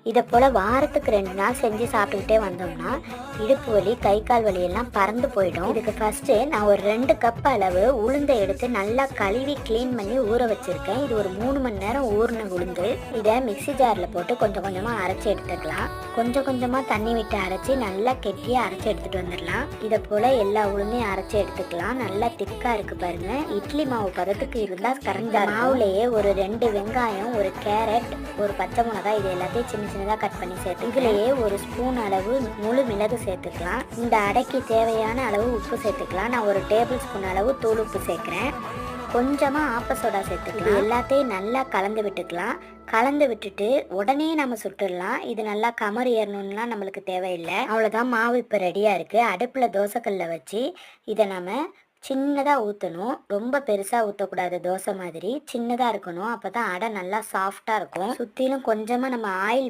இதை போல் வாரத்துக்கு 2 நாள் செஞ்சு சாப்பிட்டுக்கிட்டே வந்தோம்னா இடுப்பு வலி, கை கால் வலி எல்லாம் பறந்து போயிடும். இதுக்கு ஃபர்ஸ்ட்டு நான் ஒரு 2 கப் அளவு உளுந்தை எடுத்து நல்லா கழுவி க்ளீன் பண்ணி ஊற வச்சுருக்கேன். இது ஒரு 3 மணி நேரம் ஊறின உளுந்து. இதை மிக்சி ஜாரில் போட்டு கொஞ்சம் கொஞ்சமாக அரைச்சி எடுத்துக்கலாம். கொஞ்சம் கொஞ்சமாக தண்ணி விட்டு அரைச்சி நல்லா கெட்டியாக அரைச்சி எடுத்துகிட்டு வந்துடலாம். இதை போல் எல்லா உளுந்தையும் அரைச்சி எடுத்துக்கலாம். நல்லா திக்காக இருக்குது பாருங்கள். இட்லி மாவு பதத்துக்கு இருந்தால் கரைஞ்ச மாவுலேயே ஒரு 2 வெங்காயம், ஒரு கேரட், ஒரு பச்சை மிளகாய் இது எல்லாத்தையும் சின்ன சின்னதாக கட் பண்ணி சேர்த்து இதுலேயே ஒரு ஸ்பூன் அளவு முழு மிளகு சேர்த்துக்கலாம். இந்த அடைக்கு தேவையான அளவு உப்பு சேர்த்துக்கலாம். நான் ஒரு டேபிள் ஸ்பூன் அளவு தூள் உப்பு சேர்க்குறேன். கொஞ்சமாக ஆப்ப சோடா சேர்த்துக்கலாம். எல்லாத்தையும் நல்லா கலந்து விட்டுக்கலாம். கலந்து விட்டுட்டு உடனே நம்ம சுட்டுடலாம். இது நல்லா கமர் ஏறணும்லாம் நம்மளுக்கு தேவையில்லை. அவ்வளோதான், மாவு இப்போ ரெடியாக இருக்குது. அடுப்பில் தோசைக்கல்ல வச்சு இதை நம்ம சின்னதாக ஊற்றணும். ரொம்ப பெருசாக ஊற்றக்கூடாது, தோசை மாதிரி சின்னதாக இருக்கணும். அப்போ தான் அடை நல்லா சாஃப்டாக இருக்கும். சுற்றிலும் கொஞ்சமாக நம்ம ஆயில்